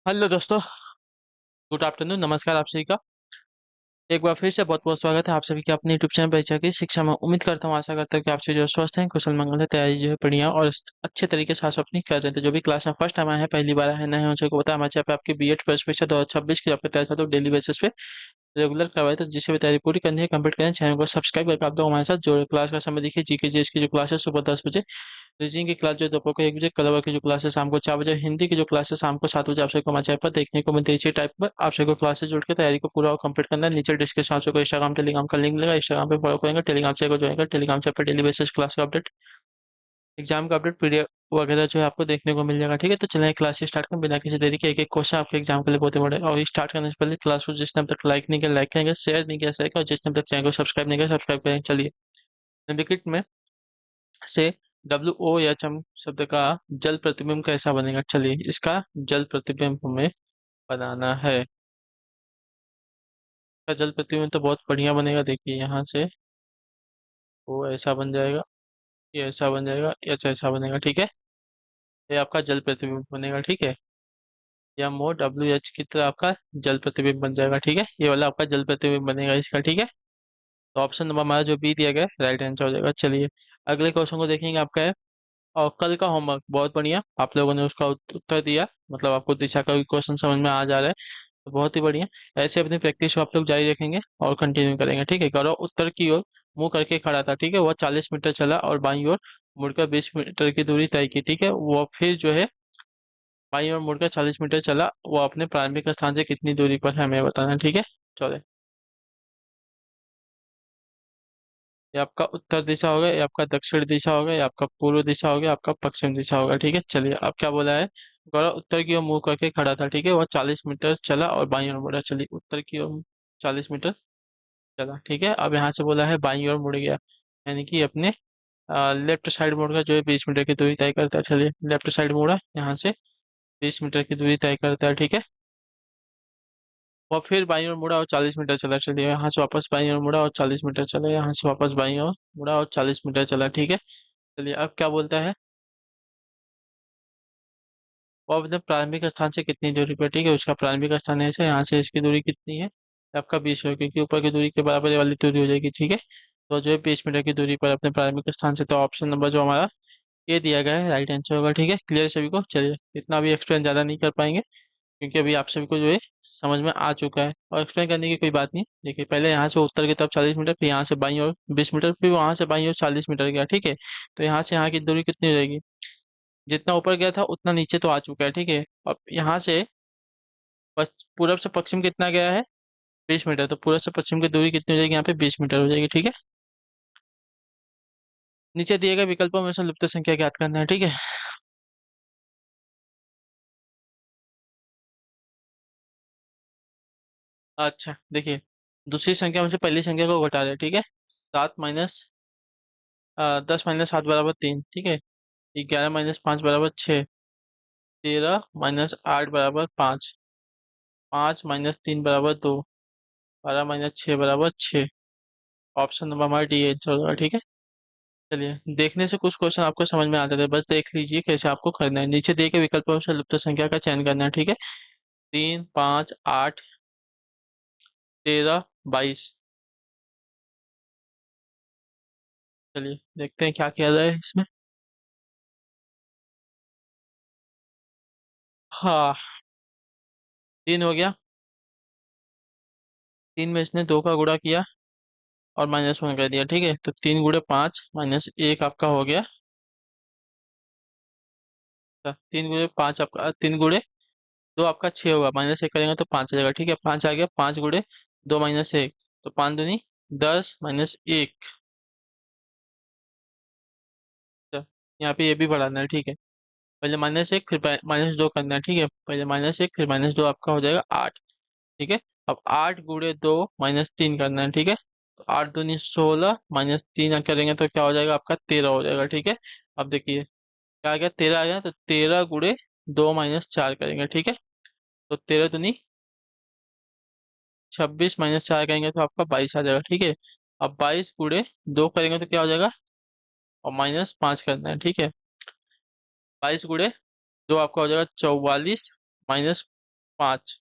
Hello दोस्तों। Good afternoon, नमस्कार आप सभी का। एक बार फिर से बहुत बहुत स्वागत है आप सभी के अपने यूट्यूब चैनल परीक्षा की शिक्षा में। उम्मीद करता हूँ, आशा करता हूँ कि आप सभी जो स्वस्थ हैं, कुशल मंगल है, तैयारी जो है बढ़िया और अच्छे तरीके से आप अपनी कर रहे थे। जो भी क्लास में फर्स्ट टाइम आए हैं, पहली बार आए हैं, नए हैं, उनको बता हमारे चैनल पे आपकी बीएड प्रवेश परीक्षा 2026 की आपकी तैयारी तो डेली बेसिस पे रेगुलर करवाए, तो जिसे भी तैयारी पूरी करनी है, कंप्लीट करें। चैनल को सब्सक्राइब करके आप लोग हमारे साथ जो क्लास का समय देखिए, जीके जीएस की जो क्लास है सुबह 10 बजे, रीजनिंग की क्लास जो है दोपहर को 1 बजे, कलर वर्क की जो क्लास है शाम को 4 बजे, हिंदी की जो क्लास है शाम को 7 बजे आप सबको हमारे चैनल पर देखने को मिलती है। इसी टाइप पर आप सबको क्लास से जुड़ के तैयारी को पूरा और कंप्लीट करना है। नीचे डिस्क्रिप्शन आप सबको इंस्टाग्राम टेलीग्राम का लिंक मिलेगा, इंस्टाग्राम पे फॉलो करेंगे, टेलीग्राम चैनल को ज्वाइन कर, टेलीग्राम चैनल पर डेली बेसिस क्लास का अपडेट, एग्जाम का अपडेट, पीडीएफ वगैरह जो है आपको देखने को मिल जाएगा। ठीक है, तो चलिए क्लास स्टार्ट करें बिना किसी देरी के। एक एक क्वेश्चन आपके एग्जाम के लिए बहुत इंपॉर्टेंट है। और स्टार्ट करने से पहले क्लास को जिसने अब तक लाइक नहीं किया लाइक करेंगे, शेयर नहीं किया शेयर करें, और जिसने अब तक चैनल को सब्सक्राइब नहीं किया सब्सक्राइब करें। चलिए, निम्नलिखित में से WOHM शब्द का जल प्रतिबिंब कैसा बनेगा। चलिए, इसका जल प्रतिबिंब हमें बनाना है। इसका जल प्रतिबिंब तो बहुत बढ़िया बनेगा। देखिए, यहाँ से वो ऐसा बन जाएगा, ये ऐसा बन जाएगा, ये ऐसा बनेगा। ठीक है, ये आपका जल प्रतिबिंब बनेगा। ठीक है, या मोर WH की तरह आपका जल प्रतिबिंब बन जाएगा। ठीक है, ये वाला आपका जल प्रतिबिंब बनेगा इसका। ठीक है, तो ऑप्शन नंबर हमारा जो बी दिया गया है राइट आंसर हो जाएगा। चलिए, अगले क्वेश्चन को देखेंगे। आपका है और कल का होमवर्क बहुत बढ़िया, आप लोगों ने उसका उत्तर दिया, मतलब आपको दिशा का क्वेश्चन समझ में आ जा रहा है, तो बहुत ही बढ़िया। ऐसे अपनी प्रैक्टिस को आप लोग जारी रखेंगे और कंटिन्यू करेंगे। ठीक है, गौरव उत्तर की ओर मुंह करके खड़ा था। ठीक है, वह 40 मीटर चला और बाईं ओर मुड़कर 20 मीटर की दूरी तय की। ठीक है, वह फिर जो है बाईं ओर मुड़कर 40 मीटर चला, वह अपने प्रारंभिक स्थान से कितनी दूरी पर है हमें बताना है। ठीक है, चलो, ये आपका उत्तर दिशा होगा, ये आपका दक्षिण दिशा होगा, ये आपका पूर्व दिशा होगा, आपका पश्चिम दिशा होगा। ठीक है, चलिए, अब क्या बोला है। गौरव उत्तर की ओर मुंह करके खड़ा था। ठीक है, वह 40 मीटर चला और बाईं ओर मुड़ा। चलिए, उत्तर की ओर 40 मीटर चला। ठीक है, अब यहाँ से बोला है बाईं ओर मुड़ गया, यानी कि अपने लेफ्ट साइड मुड़कर जो है 20 मीटर की दूरी तय करता है। चलिए, लेफ्ट साइड मुड़ा, यहाँ से 20 मीटर की दूरी तय करता है। ठीक है, और फिर बाईं ओर मुड़ा और 40 मीटर चला। चलिए, यहाँ से वापस बाईं ओर मुड़ा और 40 मीटर चला, यहाँ से वापस बाईं ओर मुड़ा और 40 मीटर चला। ठीक है, चलिए, अब क्या बोलता है। वो अपने प्रारंभिक स्थान से कितनी दूरी पर। ठीक है, उसका प्रारंभिक स्थान ऐसे, यहाँ से इसकी दूरी कितनी है, आपका 20 है, क्योंकि ऊपर की दूरी के बराबर ये वाली दूरी हो जाएगी। ठीक है, तो जो है 20 मीटर की दूरी पर अपने प्रारंभिक स्थान से, तो ऑप्शन नंबर जो हमारा ये दिया गया है राइट आंसर होगा। ठीक है, क्लियर सभी को। चलिए, इतना भी एक्सप्लेन ज़्यादा नहीं कर पाएंगे, क्योंकि अभी आप सभी को जो है समझ में आ चुका है, और एक्सप्लेन करने की कोई बात नहीं। देखिए, पहले यहाँ से उत्तर की तरफ 40 मीटर, फिर यहाँ से बाईं ओर 20 मीटर, फिर वहाँ से बाईं ओर 40 मीटर गया। ठीक है, तो यहाँ से यहाँ की दूरी कितनी हो जाएगी, जितना ऊपर गया था उतना नीचे तो आ चुका है। ठीक है, अब यहाँ से पूरब से पश्चिम कितना गया है, 20 मीटर, तो पूरब से पश्चिम की दूरी कितनी हो जाएगी, यहाँ पे 20 मीटर हो जाएगी। ठीक है, नीचे दिए गए विकल्पों में से लुप्त संख्या ज्ञात करना है। ठीक है, अच्छा देखिए, दूसरी संख्या में से पहली संख्या को घटा दें। ठीक है, 10 - 7 = 3। ठीक है, 11 - 5 = 6, 13 - 8 = 5, 5 - 3 = 2, 12 - 6 = 6। ऑप्शन नंबर हमारा डी आंसर होगा। ठीक है, चलिए, देखने से कुछ क्वेश्चन आपको समझ में आते थे, बस देख लीजिए कैसे आपको करना है। नीचे दिए गए विकल्पों से लुप्त संख्या का चयन करना है। ठीक है, 3, 5, 8, 13, 22। चलिए, देखते हैं क्या किया जाए इसमें। हाँ, 3 हो गया, 3 में इसने 2 का गुणा किया और -1 कर दिया। ठीक है, तो 3 × 5 -1 आपका हो गया। 3 × 5 आपका 3 × 2 आपका 6 होगा, -1 करेंगे तो 5 आ जाएगा। ठीक है, 5 आ गया, 5 × 2 -1, तो 5 दूनी 10 -1। यहाँ पे ये भी बढ़ाना है। ठीक है, पहले -1 फिर -2 करना है। ठीक है, पहले -1 फिर -2 आपका हो जाएगा 8। ठीक है, अब 8 × 2 -3 करना है। ठीक है, तो 8 दूनी 16 -3 करेंगे तो क्या हो जाएगा, आपका 13 हो जाएगा। ठीक है, अब देखिए क्या आ गया, 13 आ गया, तो 13 × 2 -4 करेंगे। ठीक है, तो 13 दूनी 26 -4 करेंगे तो आपका 22 आ जाएगा। ठीक है, अब 22 × 2 करेंगे तो क्या हो जाएगा, और -5 करना है। ठीक है, 22 × 2 आपका हो जाएगा 44, 5,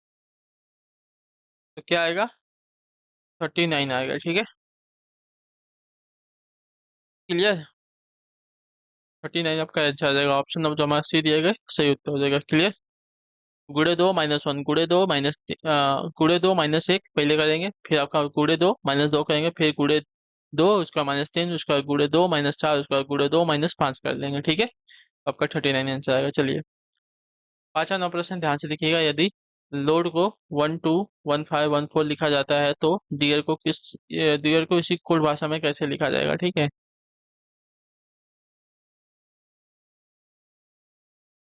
तो क्या आएगा? 39 आएगा, ठीक है। क्लियर? 39 आपका आंसर आ जाएगा। ऑप्शन नंबर जो हमारा सी दिया गया सही उत्तर हो जाएगा। क्लियर? गुड़े 2 - 1, गुड़े 2 - 1 पहले करेंगे, फिर आपका गुड़े 2 - 2 करेंगे, फिर गुड़े 2 उसका -3, उसका गुड़े 2 - 4, उसका गुड़े 2 - 5 कर लेंगे, ठीक है। आपका 39 आंसर आएगा। चलिए, 5वां प्रश्न ध्यान से देखिएगा। यदि लोड को 121514 लिखा जाता है तो डियर को इसी कोड भाषा में कैसे लिखा जाएगा, ठीक है।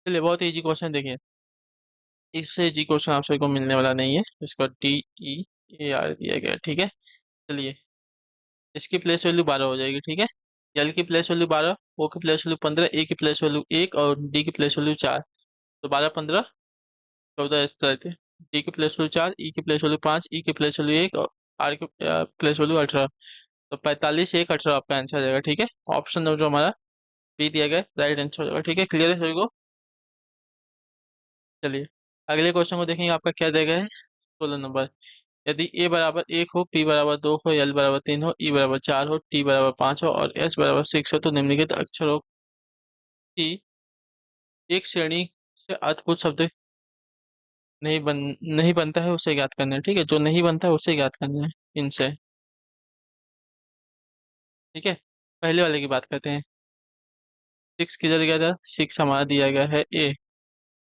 चलिए, बहुत इजी क्वेश्चन देखिए। इससे इजी क्वेश्चन आप सभी को मिलने वाला नहीं है। इसका DEAR दिया गया है, ठीक है। चलिए, इसकी प्लेस वैल्यू 12 हो जाएगी, ठीक है। एल की प्लेस वैल्यू 12, ओ की प्लेस वैल्यू 15, ए की प्लेस वैल्यू 1 और डी की प्लेस वैल्यू 4। तो 12 15 14 इस तरह थे। डी की प्लेस वैल्यू 4, ई की प्लेस वैल्यू 5, ई की प्लेस वैल्यू 1 और आर की प्लेस वैल्यू 18। तो 45 1 18 आपका आंसर आ जाएगा, ठीक है। ऑप्शन नंबर जो हमारा बी दिया गया राइट आंसर हो जाएगा, ठीक है। क्लियर है सभी को? चलिए, अगले क्वेश्चन को देखेंगे। आपका क्या दिया गया है? 16 नंबर। यदि ए बराबर 1 हो, पी बराबर 2 हो, एल बराबर 3 हो, ई बराबर 4 हो, टी बराबर 5 हो और एस बराबर 6 हो, तो निम्नलिखित अक्षरों की एक श्रेणी से अर्थपूर्ण शब्द नहीं बनता है, उसे ज्ञात करना है, ठीक है। जो नहीं बनता है उसे ज्ञात करना है इनसे, ठीक है। पहले वाले की बात करते हैं। 6 किधर गया था? 6 हमारा दिया गया है ए,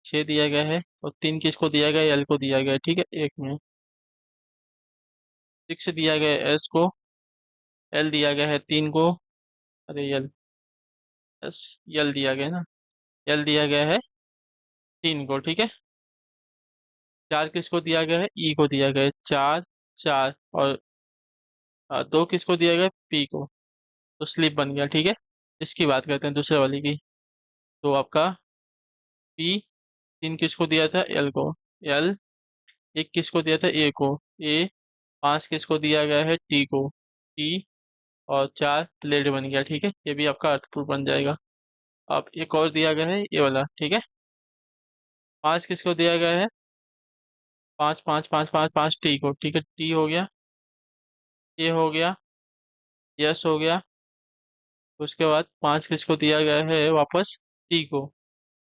6 दिया गया है और 3 किसको दिया गया है? एल को दिया गया है, ठीक है। एक में 6 दिया गया है एस को, एल दिया गया है 3 को। अरे एल, एस, एल दिया गया है ना, एल दिया गया है 3 को, ठीक है। 4 किसको दिया गया है? ई को दिया गया है 4 4 और 2 किसको दिया गया है? पी को। तो स्लिप बन गया, ठीक है। इसकी बात करते हैं दूसरे वाले की। तो आपका पी 3 किसको दिया था? एल को। एल 1 किसको दिया था? ए को। ए 5 किसको दिया गया है? टी को। टी और 4 प्लेट बन गया, ठीक है। ये भी आपका अर्थपूर्ण बन जाएगा। अब एक और दिया गया है ये वाला, ठीक है। 5 किसको दिया गया है? 5 5 5 5 5 टी को, ठीक है। टी हो गया, ए हो गया, यस हो गया। उसके बाद 5 किसको दिया गया है वापस? टी को।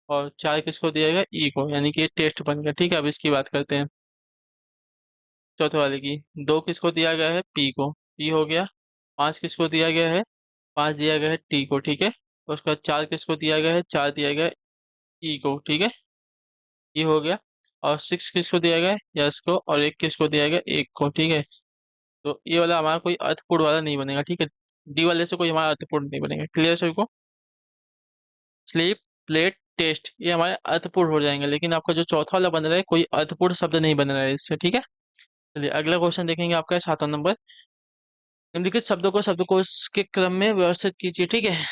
और 4 किसको दिया गया? ई को, यानी कि ये टेस्ट बन गया, ठीक है। अब इसकी बात करते हैं चौथे वाले की। 2 किसको दिया गया है? पी को, पी हो गया। 5 किसको दिया गया है? 5 दिया गया है टी को, ठीक है। उसके बाद 4 किसको दिया गया है? 4 दिया गया है ई को, ठीक है। ये हो गया। और 6 किसको दिया गया है? यस को। और 1 किसको दिया गया? 1 को, ठीक है। तो ये वाला हमारा कोई अर्थपूर्ण वाला नहीं बनेगा, ठीक है। डी वाले से कोई हमारा अर्थपूर्ण नहीं बनेगा। क्लियर सभी को? स्लीप, प्लेट, टेस्ट ये हमारे अर्थपूर्ण हो जाएंगे, लेकिन आपका जो चौथा वाला बन रहा है कोई अर्थपूर्ण शब्द नहीं बन रहा है इससे, ठीक है। चलिए, अगला क्वेश्चन देखेंगे। आपका 7वां नंबर। निम्नलिखित शब्दों को शब्दकोश के क्रम में व्यवस्थित कीजिए, ठीक है।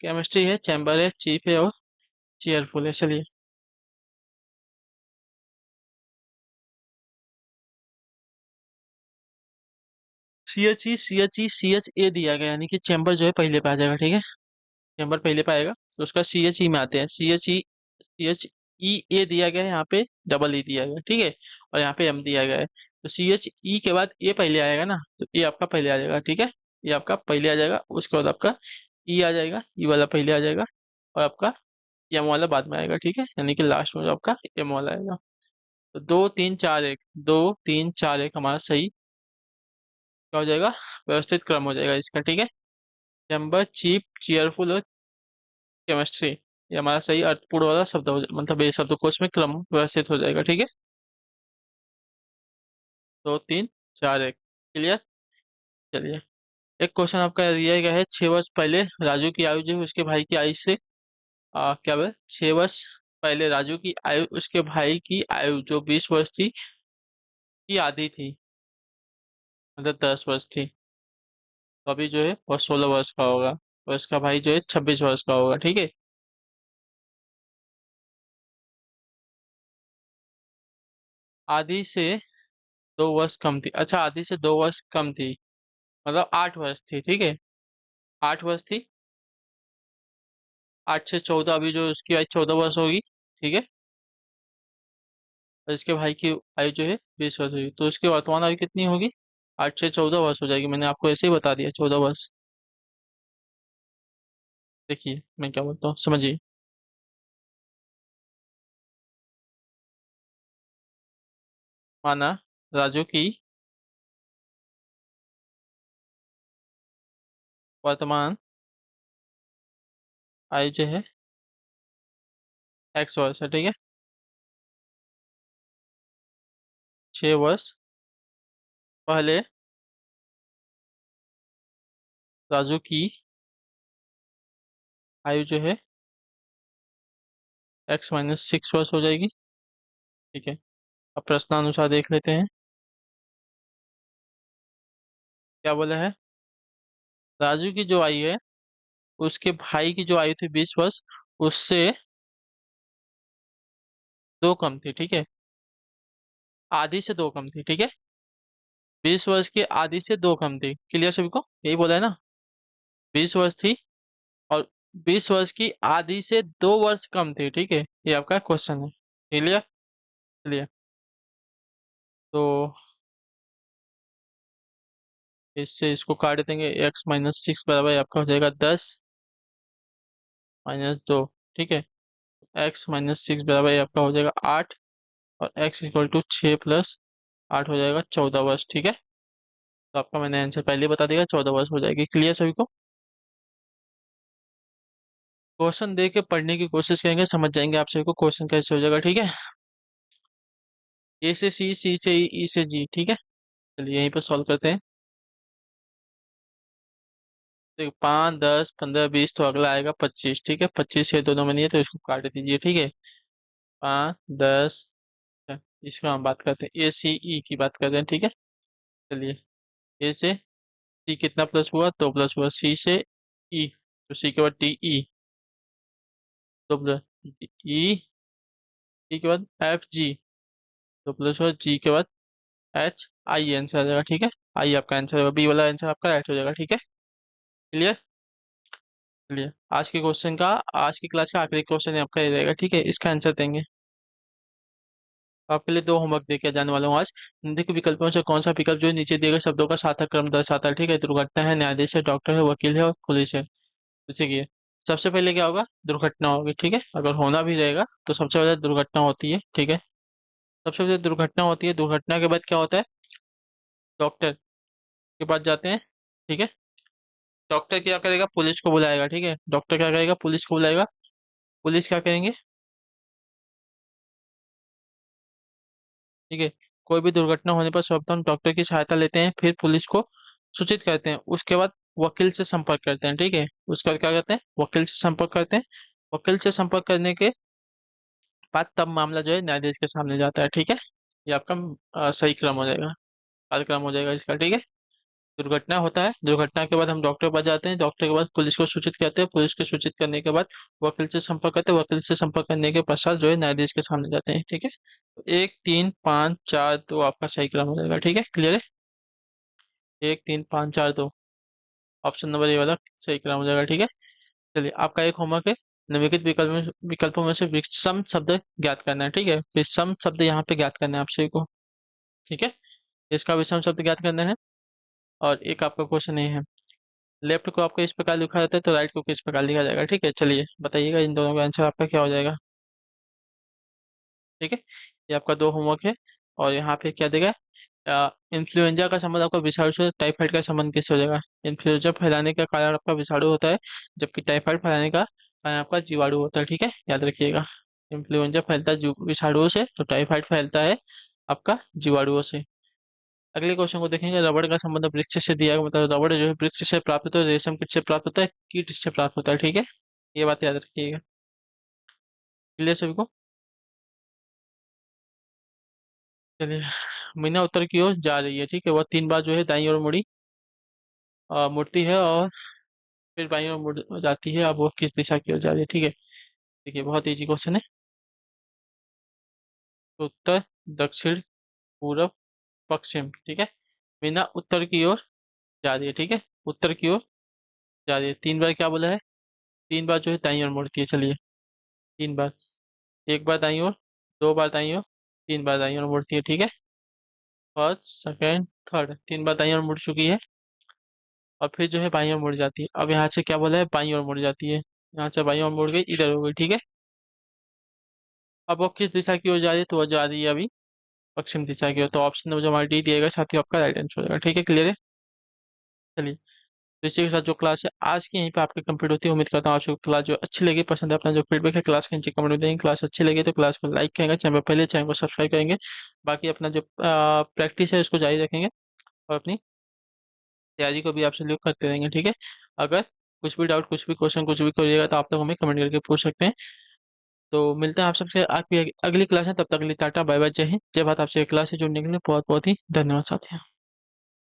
केमिस्ट्री है, चैम्बर है, चीफ है और चेयरफुल है। चलिए, सी एच ई दिया गया, यानी कि चैम्बर जो है पहले पे आ जाएगा, ठीक है। चैम्बर पहले पे आएगा, तो उसका CHE में आते हैं। CHE दिया गया है यहाँ पे, डबल ई दिया गया है, ठीक है। और यहाँ पे एम दिया गया है। तो CHE के बाद ए पहले आएगा ना, तो ए आपका पहले आ जाएगा, ठीक है। ये आपका पहले आ जाएगा, उसके बाद आपका ई आ जाएगा, ई वाला पहले आ जाएगा। और आपका एम वाला बाद में आएगा, ठीक है। यानी कि लास्ट में जो आपका एम वाला आएगा। तो 2 3 4 1, 2 3 4 1 हमारा सही क्या हो जाएगा? व्यवस्थित क्रम हो जाएगा इसका, ठीक है। चैम्बर, चीप, चेयरफुल और केमिस्ट्री ये हमारा सही अर्थपूर्ण वाला शब्द मतलब ये शब्दकोश में क्रम व्यवस्थित हो जाएगा, ठीक है। 2 3 4 1। क्लियर? चलिए, एक क्वेश्चन आपका दिया गया है। 6 वर्ष पहले राजू की आयु जो है उसके भाई की आयु से क्या बोले, 6 वर्ष पहले राजू की आयु उसके भाई की आयु जो 20 वर्ष थी की आधी थी, मतलब 10 वर्ष थी। तो अभी जो है वो 16 वर्ष का होगा और इसका भाई जो है 26 वर्ष का होगा, ठीक है। आधी से 2 वर्ष कम थी, अच्छा आधी से 2 वर्ष कम थी, मतलब 8 वर्ष थी, ठीक है। 8 वर्ष थी। 8 से 14, अभी जो उसकी आयु 14 वर्ष होगी, ठीक है। और इसके भाई की आयु जो है 20 वर्ष होगी, तो उसकी वर्तमान आयु कितनी होगी? 8 से 14 वर्ष हो जाएगी। मैंने आपको ऐसे ही बता दिया, 14 वर्ष। देखिए मैं क्या बोलता हूँ, समझिए। माना राजू की वर्तमान आयु जो है X वर्ष है, ठीक है। 6 वर्ष पहले राजू की आयु जो है X-6 वर्ष हो जाएगी, ठीक है। अब प्रश्नानुसार देख लेते हैं क्या बोला है। राजू की जो आयु है, उसके भाई की जो आयु थी 20 वर्ष, उससे दो कम थी, ठीक है। आधी से दो कम थी, ठीक है। 20 वर्ष की आधी से दो कम थी। क्लियर सभी को? यही बोला है ना। 20 वर्ष थी और 20 वर्ष की आधी से 2 वर्ष कम थी, ठीक है। ये आपका क्वेश्चन है। क्लियर? क्लियर। तो इससे इसको काट देंगे। X-6 बराबर आपका हो जाएगा 10 - 2, ठीक है। X-6 बराबर आपका हो जाएगा 8, और X = 6 + 8 हो जाएगा 14 वर्ष, ठीक है। तो आपका मैंने आंसर पहले ही बता दिया, 14 वर्ष हो जाएगी। क्लियर सभी को? क्वेश्चन दे के पढ़ने की कोशिश करेंगे, समझ जाएंगे आप सभी को क्वेश्चन कैसे हो जाएगा, ठीक है। ए से सी, सी से ई से जी, ठीक है। चलिए यहीं पर सॉल्व करते हैं। तो 5, 10, 15, 20, तो अगला आएगा 25, ठीक है। 25 ये दोनों में नहीं है तो इसको काट दीजिए, ठीक है। 5, 10, इसका हम बात करते हैं, ए सी ई की बात करते हैं, ठीक है। चलिए, ए से सी कितना प्लस हुआ? 2 प्लस हुआ। सी से ई, तो सी के बाद डी ई, 2 प्लस ई, ई के बाद एफ जी, 2 प्लस हुआ। जी के बाद एच आई, आंसर आ जाएगा, ठीक है। आई आपका आंसर होगा, बी वाला आंसर आपका राइट हो जाएगा, ठीक है। क्लियर? चलिए, आज की क्लास का आखिरी क्वेश्चन आपका ये रहेगा, ठीक है। इसका आंसर देंगे। आपके लिए दो होमवर्क देके जाने वाला हूँ आज। निम्नलिखित विकल्पों से कौन सा विकल्प जो है नीचे दिए गए शब्दों का सार्थक क्रम दर्शाता है, ठीक है। दुर्घटना है, न्यायाधीश है, डॉक्टर है, वकील है और पुलिस है। तो देखिए, सबसे पहले क्या होगा? दुर्घटना होगी, ठीक है। अगर होना भी रहेगा तो सबसे पहले दुर्घटना होती है, ठीक है। सबसे पहले दुर्घटना होती है। दुर्घटना के बाद क्या होता है? डॉक्टर के पास जाते हैं, ठीक है। डॉक्टर क्या करेगा? पुलिस को बुलाएगा, ठीक है। डॉक्टर क्या करेगा? पुलिस को बुलाएगा। पुलिस क्या करेंगे? ठीक है। कोई भी दुर्घटना होने पर सर्वप्रथम डॉक्टर की सहायता लेते हैं, फिर पुलिस को सूचित करते हैं, उसके बाद वकील से संपर्क करते हैं, ठीक है। उसके बाद क्या करते हैं? वकील से संपर्क करते हैं। वकील से संपर्क करने के बाद तब मामला जो है न्यायाधीश के सामने जाता है, ठीक है। ये आपका सही क्रम हो जाएगा, कार्यक्रम हो जाएगा इसका, ठीक है। दुर्घटना होता है, दुर्घटना के बाद हम डॉक्टर के पास जाते हैं, डॉक्टर के बाद पुलिस को सूचित करते हैं, पुलिस को सूचित करने के बाद वकील से संपर्क करते हैं, वकील से संपर्क करने के पश्चात जो है न्यायाधीश के सामने जाते हैं, ठीक है। तो 1, 3, 5, 4, 2 आपका सही क्रम हो जाएगा, ठीक है। क्लियर है? 1, 3, 5, 4, 2 ऑप्शन नंबर ए वाला सही क्रम हो जाएगा, ठीक है। चलिए, आपका एक होमवर्क है। निम्नलिखित विकल्पों में से विषम शब्द ज्ञात करना है, ठीक है। विषम शब्द यहाँ पे ज्ञात करना है आप सभी को, ठीक है। इसका विषम शब्द ज्ञात करना है। और एक आपका क्वेश्चन ये है, लेफ्ट को आपको इस प्रकार लिखा जाता है तो राइट को किस प्रकार लिखा जाएगा, ठीक है। चलिए बताइएगा, इन दोनों का आंसर आपका क्या हो जाएगा, ठीक है। ये आपका दो होमवर्क है। और यहाँ पे क्या देगा? इन्फ्लुएंजा का संबंध आपका विषाणु से, टाइफाइड का संबंध किससे हो जाएगा? इन्फ्लुएंजा फैलाने का कारण आपका विषाणु होता है, जबकि टाइफाइड फैलाने का कारण आपका जीवाणु होता है, ठीक है। याद रखिएगा, इन्फ्लुएंजा फैलता है विषाणुओं से, तो टाइफाइड फैलता है आपका जीवाणुओं से। अगले क्वेश्चन को देखेंगे। रबड़ का संबंध वृक्ष से दिया गया, मतलब रबड़ जो है वृक्ष से प्राप्त होता है, रेशम किससे प्राप्त होता है? कीट से प्राप्त होता है, ठीक है। ये बात याद रखिएगा। क्लियर सभी को? चलिए, मीना उत्तर की ओर जा रही है, ठीक है। वह 3 बार जो है दाईं ओर मुड़ती है, और फिर बाईं ओर मुड़ जाती है। अब वो किस दिशा की ओर जा रही है, ठीक है। देखिए, बहुत इजी क्वेश्चन है। तो उत्तर, दक्षिण, पूरब, पश्चिम, ठीक है। मीना उत्तर की ओर जा रही है, ठीक है। उत्तर की ओर जा रही है। 3 बार क्या बोला है? 3 बार जो है दाईं ओर मुड़ती है। चलिए, 3 बार। एक बार दाईं ओर, 2 बार दाईं ओर, 3 बार दाईं ओर मुड़ती है, ठीक है। फर्स्ट, सेकंड, थर्ड, 3 बार दाईं ओर मुड़ चुकी है। और फिर जो है बाईं ओर मुड़ जाती है। अब यहाँ से क्या बोला है, बाईं ओर मुड़ जाती है। यहाँ से बाईं ओर मुड़ गई, इधर हो गई, ठीक है। अब वो किस दिशा की ओर जा रही है, तो वो जा रही है अभी पश्चिम दिशा की ओर। तो ऑप्शन में जो हमारा डी दिएगा साथ ही आपका राइट आंसर हो जाएगा, ठीक है। क्लियर है। चलिए, तो इसी के साथ जो क्लास है आज की यहीं पे आपकी कंप्लीट होती है। उम्मीद करता हूँ आपको क्लास जो अच्छी लगी, पसंद है, अपना जो फीडबैक है क्लास के नीचे कमेंट में देंगे। क्लास अच्छी लगी तो क्लास को लाइक करेंगे, चैनल पर पहले चैनल को सब्सक्राइब करेंगे। बाकी अपना जो प्रैक्टिस है उसको जारी रखेंगे और अपनी तैयारी को भी आप सलूट करते रहेंगे, ठीक है। अगर कुछ भी डाउट, कुछ भी क्वेश्चन, कुछ भी करिएगा तो आप लोग हमें कमेंट करके पूछ सकते हैं। तो मिलते हैं आप सबसे आपकी अगली क्लास है, तब तक के लिए टाटा बाय बाय, जय हिंद जय भारत। आपसे क्लास से जुड़ने के लिए बहुत बहुत ही धन्यवाद साथियों।